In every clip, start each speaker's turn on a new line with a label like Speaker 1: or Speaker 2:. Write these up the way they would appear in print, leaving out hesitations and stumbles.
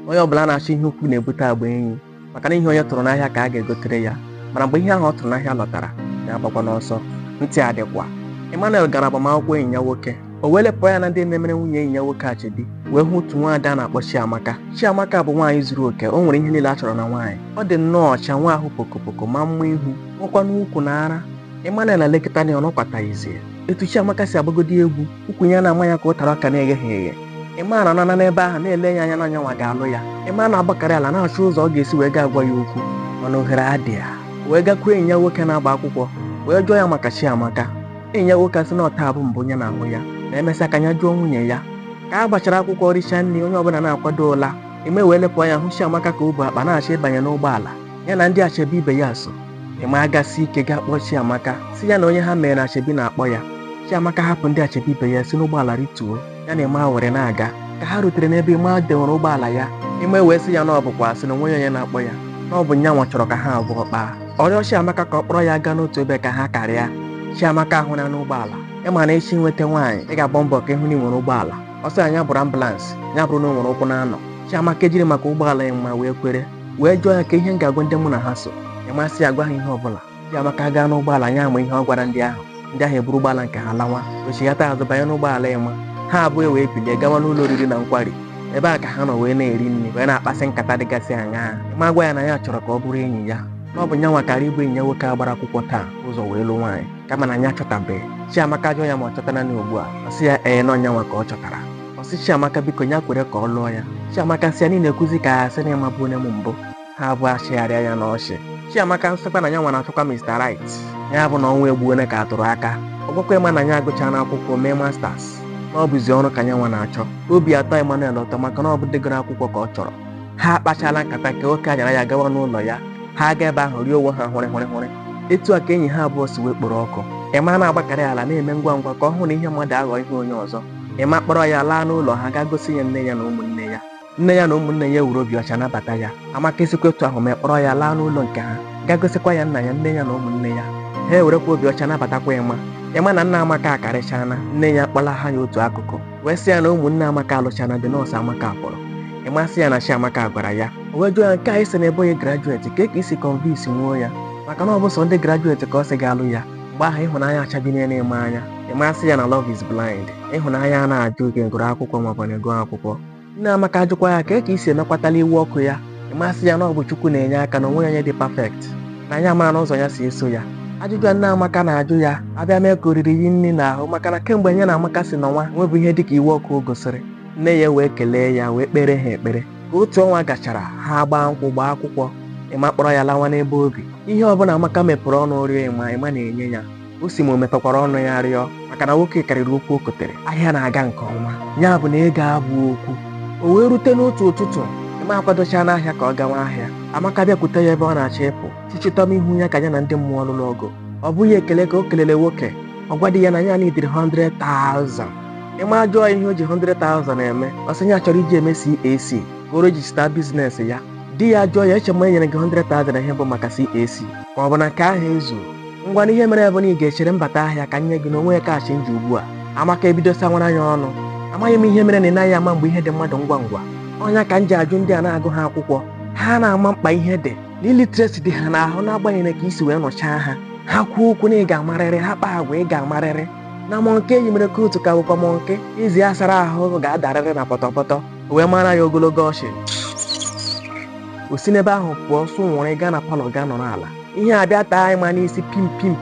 Speaker 1: onye ọbụla na-achọ ihe ukwu na-ebute agba enyi maka na ihe onye tụrụ n'ahịa ka a ga-egotere ya, mana mgbe ihe ahụ ọ tụrụ n'ahịa lọtara ya agbakwa n'ọsọ, ntị adịkwa. Emmanuel gara agbamakwụkwọ enyi ya nwoke, o wee lepụ ya na ndị na-emere nwunye enyi ya nwoke achebi, wee hụ otu nwaada a na-akpọ Chiamaka. Chiamaka bụ nwaanyị zuru oke, o nwere ihe niile a chọrọ na nwaanyị. Ọ dị nnọọ ọcha, nwa ahụ pokopoko ma mma ihu, nwekwa n'ukwu na ara. Emmanuel elekọta ya, ọ nọkwataghịzi etu Chiamaka si agbagodi egwu, ukwu ya na-ama ya ka ụtara ọka na-egheghị eghe. Emma na-anọ n'ebe ahụ na-ele ya anya n'anya nwa ga-alụ ya. Emma na-agbakarị ala na-achọ ụzọ ọ ga-esi wee ga agwa ya okwu, mana ohere adị ya. Wee gakwuo enyi ya nwoke na-agba akwụkwọ wee jụọ ya maka Chiamaka. Enyi ya nwoke sị na ọta bụ mbụ onye na-ahụ ya, na emesịa ka ya jụọ nwunye ya. Ka a gbachara akwụkwọ richa nri, onye ọbụla na-akwado ụla. Eme wee lepụ anya hụ Chiamaka ka o bu akpa na-achọ ịbanye n'ụgbọala ya na ndị achebi ibe ya so. Eme agasi ike ga kpọọ Chiamaka si ya na onye ha mere achebi na-akpọ ya. Chiamaka hapụ ndị achebi ibe ya si n'ụgbọala rituo ya na Eme were na-aga. Ka ha rutere n'ebe Eme dewere ụgbọala ya, Eme wee sị ya na ọ bụkwa sị na onwe onye na-akpọ ya, na ọ bụ nyanwa chọrọ ka ha abụọ kpaa. Ọ rịọ Chiamaka ka ọ kpọrọ ya gaa n'otu ebe ka ha karịa. Chiamaka ahụ na n'ụgbọala, ịma na echi nweta nwaanyị ị ga-agba mbọ ka ịhụ na ị nwere ụgbọala. Ọ sị anya bụrụ ambụlansị, ya bụrụ na o nwere ụkwụ na-anọ. Chiamaka ejiri maka ụgbọala ya mma wee kwere, wee jụọ ya ka ihe m ga-agwa ndị mụ na ha so. Ịmasị ya gwa ha ihe ọbụla. Chiamaka gaa n'ụgbọala ya ama ihe ọ gwara ndị ahụ. Ndị ahụ eburu ụgbọala nke ha lawa, wechighata azụ banye n'ụgbọala Ema. Ha abụọ wee bilie gawa n'ụlọ oriri na nkwari. Ebe a ka ha nọ wee na-eri nri wee na-akpasị nkata dịgasị aṅaa. Ema gwa ya na ya chọrọ ka ọ bụrụ enyi ya, na ọ bụ nyanwa karịa ịbụ enyi ya nwoke agbara akwụkwọ taa ụzọ wee lụ nwaanyị, kama na ya chọtabeghị. Chiamaka jụọ ya ma ọ chọtara na ugbu a, ọ sị ya ee na ọnyanwa ka ọ chọtara. Ọ sị Chiamaka biko ya kwere ka ọ lụọ ya. Chiamaka sị ya niile ekwuzi ka ya sị na ịma bụ onye m mbụ. Ha abụọ achịgharịa ya n'ọchị. Chiamaka nsịkwa na nyanwa na-achọkwa Mr. Right, ya bụ na ọnwa egbuone ka a tụrụ aka. Ọ gwakwa Ema na ya agụcha n'akwụkwọ mee masters, na ọ bụzi ọrụ ka nyanwa na-achọ. Obi atọ Emmanuel ụtọ maka na ọ bụ degoro akwụkwọ ka ọ chọrọ. Ha akpachala nkata ka oke anyara ya gawa n'ụlọ ya. Ha ga ebe ahụ rie onwe ha hụrị. Etu a ka enyi ha abụọ si wee kporo ọkụ. Ema na-agbakarị ala na-eme ngwa ngwa ka ọ hụ na ihe mmadụ aghọ ihe onye ọzọ. Ema kpọrọ ya laa n'ụlọ ha gaa gosi ya nne ya na ụmụnne ya. Nne ya na ụmụnne ya wuru obi ọcha nabata ya. Amaka esikwa etu ahụ ma kpọrọ ya laa n'ụlọ nke ha gaa gosikwa ya nna ya, nne ya na ụmụnne ya. Ha ewerekwa obi ọcha nabatakwa Ema. Ema na nna Amaka akarịchana, nne ya kpọla ha ya otu akụkụ wee sị ya na ụmụnne Amaka alụchana dị nọọsụ Amaka kpọrọ. Ema sị ya na Chiamaka gwara ya. O wee jụọ ya nke a isi na ebe onye grajueti ka isi convince nwuo ya, maka na ọ bụ sọ ndị grajueti ka ọ sị ga-alụ ya. Mgbe ahụ ịhụnanya achabinie na-eme anya. Ema sị ya na love is blind, ịhụnanya na-ajụ oge gụrụ akwụkwọ maọbụ na ego akwụkwọ. Nne Amaka ajụkwa ya ka isi emekwatala iwu ọkụ ya. Ema sị ya na ọ bụ Chukwu na-enye aka na onwe onye dị perfect, na ya mara n'ụzọ ya si eso ya. Ajụjụ a nne Amaka na-ajụ ya abịa mee ka oriri yi nri n'ahụ, maka na kemgbe nye na Amaka si n'ọnwa nwebụ ihe dịka iwu ọkụ o gosiri. Nne ya wee kelee ya wee kpere ha ekpere. Ka otu ọnwa gachara, ha gbaa nkwụ gbaa akwụkwọ. Ema kpọrọ ya lawa n'ebe obi. Ihe ọbụla Amaka mepụrụ ọnụ rịọ Ema na-enye ya. O si ma o mepekwara ọnụ ya rịọ, maka na nwoke karịrị okwu o kotere. Ahịa na-aga nke ọma, ya bụ na ego abụ okwu. O wee rute n'otu ụtụtụ, Ema akwadocha n'ahịa ka ọ gawa ahịa. Amaka bịakwute ya ebe ọ na-achọ ịpụ, chichịtọm ihu ya ka ya na ndị mmụọ lụrụ ọgụ. Ọ bụghị ekele ka o kelele nwoke, ọ gwadị ya na ya nidiri 100,000. Ema jụọ ihe o ji 100,000 eme, ọ sị ya chọrọ iji eme CAC ka o rejista biznes ya. Di ya jụọ ya eche m enyere gị 100,000 ihe bụ maka CAC ka ọ bụ na nke ahụ ezu. Ngwa n'ihe mere bụ na ị ga-echere mbata ahịa ka nye gị na onwe kaachị nji ugbu a. Amaka ebidosa nwara anya ọnụ. Amaghị m ihe mere na ị naghị ama mgbe ihe dị mmadụ ngwa ngwa. Ọnya ka m ji ajụ ndị a na-agụ ha akwụkwọ. Ha na-ama mkpa ihe dị na iliteracy dị ha n'ahụ n'agbanyeghị ka isi wee nọchaa ha. Ha kwuo okwu na ị ga-amarịrị, ha kpaa agwa ị ga-amarịrị. Na mọnke enyi mere ka otu ka bụkwa mọnke izi asara ahụ ga-adarịrị na pọtọpọtọ wee mara ya ogologo ọchị. O si n'ebe ahụ pụọ sụ nwụrụ gaa na palọ gaa nọ n'ala. Ihe abịa taa Ema n'isi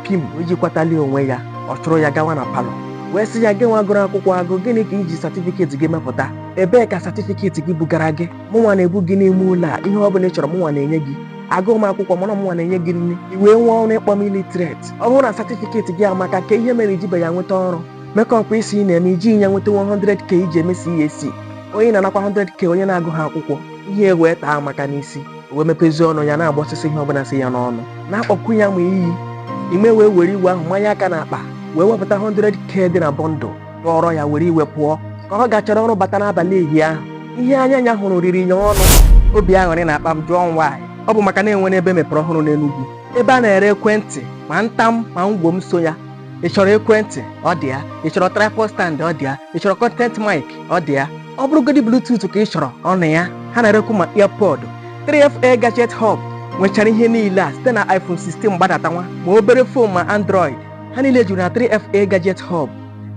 Speaker 1: pim o ji kwatali onwe ya. Ọ chụrụ ya gawa na palọ wee sị ya gị nwa gụrụ akwụkwọ agụ, gịnị ka iji satifiketi gị mepụta? Ebee ka satifiketi gị bugara gị? Mụnwa na-ebu gị n'ime ụlọ a, ihe ọ bụla ị chọrọ mụnwa na-enye gị. Agụụ m akwụkwọ mana mụnwa na-enye gị nri, i wee nwee ọrụ ịkpọ m illiterate. Ọ bụrụ na satifiketi gị amaka ka ihe mere ijibe ya nweta ọrụ. Mekọp isi ị na-eme iji ya nweta 100k iji eme CAC. Onye na-anakwa 100k onye na-agụ ha akwụkwọ. Ihe wee taa Amaka n'isi, o wee mepezi ọnụ ya na-agba ọsịsọ ihe ọbụla si ya n'ọnụ, na-akpọkwu ya ma iyi. Ime wee were iwe ahụ manye aka n'akpa wee wepụta 100k dị na bọndụl, tụọrọ ya were iwe pụọ. Ka ọ gachara ọrụ bata n'abalị ehihie ahụ, ihe anya ya hụrụ riri ya ọnụ. Obi aṅụrị na-akpa m jụọ nwaanyị. Ọ bụ maka na enwere ebe mepere ọhụrụ n'Enugwu, ebe a na-ere ekwentị ma ntam ma ngwom so ya. Ị chọrọ ekwentị? Ọ dị ya. Ị chọrọ tripod stand? Ọ dị ya. Ị chọrọ content mic? Ọ dị ya. Ọ bụrụgodị bluetooth ka ị chọrọ, ọ na ya. ha na-erekwu ma earpod. 3FA Gadget Hub nwechara ihe niile a site na iPhone 16 gbadatanwa ma obere fon ma Android, ha niile juru na 3FA Gadget Hub.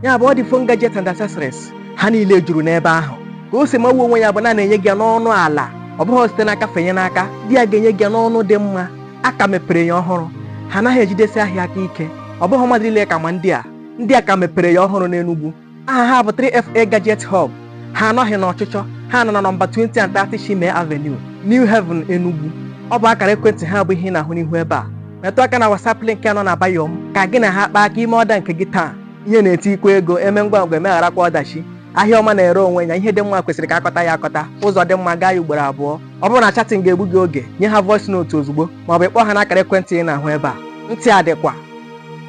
Speaker 1: Ya bụ ọ dị phone gadget and accessories, ha niile juru n'ebe ahụ. Ka o si mawu onwe ya bụ na na-enye gị ya n'ọnụ ala, ọ bụghị site n'aka fenye n'aka, di ya ga-enye gị ya n'ọnụ dị mma. Aka mepere ya ọhụrụ, ha anaghị ejidesi ahịa aka ike. Ọ bụghị mmadụ niile ka ma ndị a ka mepere ya ọhụrụ n'Enugu. Aha ha bụ 3FA Gadget Hub. Ha anọghị n'ọchịchọ, ha nọ na nọmba 20 and 30 Shime Avenue, New Haven, Enugu. Ọ bụ akara ekwentị ha bụ ihe ị na-ahụ n'ihu ebe a. Metụ aka na WhatsApp link nọ na bio m ka gị na ha kpaa aka ime ọda nke gị taa. Ihe na-eti ikwe ego, eme ngwa ngwa, emegharakwa ọdachi. Ahịa ọma na-ere onwe ya, ihe dị mma kwesịrị ka akọta ya akọta. Ụzọ dị mma gaa ya ugboro abụọ. Ọ bụrụ na chatting ga-egbu gị oge, nye ha voice note ozugbo ma ọ bụ ịkpọ ha n'akara ekwentị ị na-ahụ ebe a. Ntị adịkwa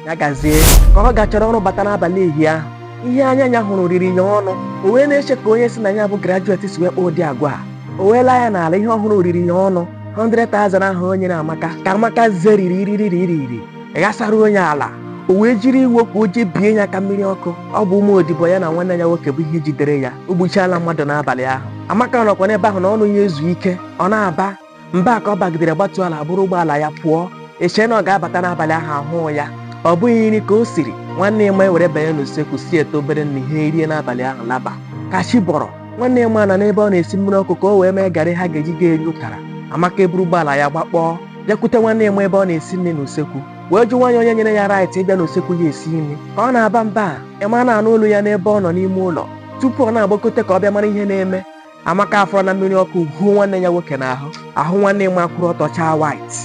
Speaker 1: ya gazie ka ọ gachọrọ ọrụ bata n'abalị ehihie ahụ. Ihe anya hụrụ riri ya ọnụ, o wee na-eche ka onye si na ya bụ graduate si wee kpọọ ụdị agwa a. O wee laa ya n'ala, ihe ọhụrụ riri ya ọnụ. 100,000 ahụ onye na-amaka ka Amaka zeriri ghasara onye ala. O wee jiri iwe ka o jee bie ya aka mmiri ọkụ. Ọ bụ ụmụ odibo ya na nwanne ya nwoke bụ ihe jidere ya. O gbuchala mmadụ n'abalị ahụ. Amaka nọkwa n'ebe ahụ na ọnụ ya ezu ike, ọ na-aba mba ka ọ bagidere gbatu ala bụrụ ụgbọala ya pụọ. Eche na ọ ga-abata n'abalị ahụ ahụ ya. Ọ bụghị nri ka o siri, nwanne ya were banye n'usekwu si ete obere nri ha erie n'abalị ahụ laba. Ka chi bọrọ, nwanne ya nọ n'ebe ọ na-esi mmiri ọkụ ka o wee mee garị ha ga-eji ga-eri ụtara. Amaka eburu ụgbọala ya gbakpọọ bịakwute nwanne ya ebe ọ na-esi nri n'usekwu wee jụ nwaanyị onye nyere ya right ịbịa n'usekwu ya esi nri. Ka ọ na-aba mba ịma na-anụ olu ya n'ebe ọ nọ n'ime ụlọ. Tupu ọ na-agbakote ka ọ bịa mara ihe na-eme, Amaka afọrọ na mmiri ọkụ huo nwanne ya nwoke n'ahụ. Ahụ nwanne ya kwụrụ ọtọ chaa white.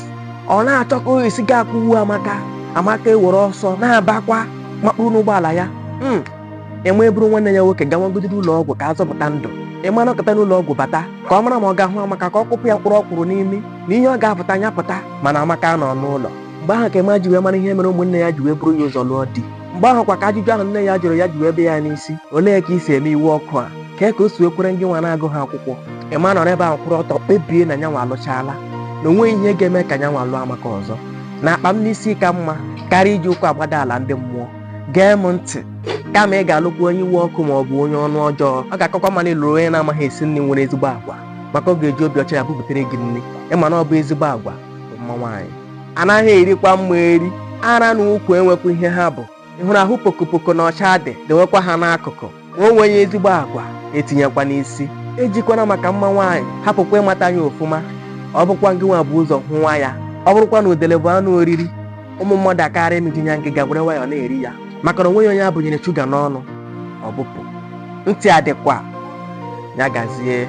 Speaker 1: Ọ na-achọ ka o esi ga akwụwu Amaka. Amaka ewere ọsọ na-abakwa makpuru n'ụgbọala ya. Enwe buru nwanne ya nwoke gawagodiri ụlọ ọgwụ ka a zọpụta ndụ. Ịma nọkọta n'ụlọ ọgwụ bata ka ọ mara ma ọ ga-ahụ Amaka ka ọ kụpụ ya mkpụrụ ọkwụrụ n'imi na ihe ọ ga-apụta anya pụta, mana Amaka nọ n'ụlọ. Mgbe ahụ ka Ema ji wee mara ihe mere ụmụnne ya ji wee buru ya ụzọ lụọ di. Mgbe ahụ kwa ka ajụjụ ahụ nne ya jụrụ ya ji wee be ya n'isi, olee ka i si eme iwu ọkụ a, ka o si wekwere ndị nwa na-agụ ha akwụkwọ. Ema nọrọ ebe ahụ kwụrụ ọtọ kpebie na nyanwa alụchaala, na onweghị ihe ga-eme ka nyanwa lụọ Amaka ọzọ. Na akpa m n'isi ka mma karịa iji ụkwụ agbada ala ndị mmụọ. Gee m ntị, kama ị ga-alụkwu onye iwe ọkụ ma ọ bụ onye ọnụ ọjọọ, ọ ga-akọkwa mana ịlụrụ onye na-amaghị esi nri nwere ezigbo agwa, maka ọ ga-eji obi ọcha ya bubutere gị nri. Ịma na ọ bụ ezigbo agwa bụ mma nwaanyị. Anaghị erikwa mma eri, ara na ukwu enwekwa ihe ha bụ. Ị hụrụ ahụ pokopoko na ọcha dị, dewekwa ha n'akụkụ. Ma o nweghị ezigbo agwa etinyekwa n'isi. Ejikwana maka mma nwaanyị hapụkwa ịmata anya ofụma. Ọ bụkwa gị nwa bụ ụzọ hụwa ya. Ọ bụrụkwa na udele bụ anụ oriri, ụmụ mmadụ akarịa emejinya ngịga were nwayọ na-eri ya, maka na onweghị onye abụnyere shuga n'ọnụ. Ọ bụpụ ntị adịkwa ya gazie.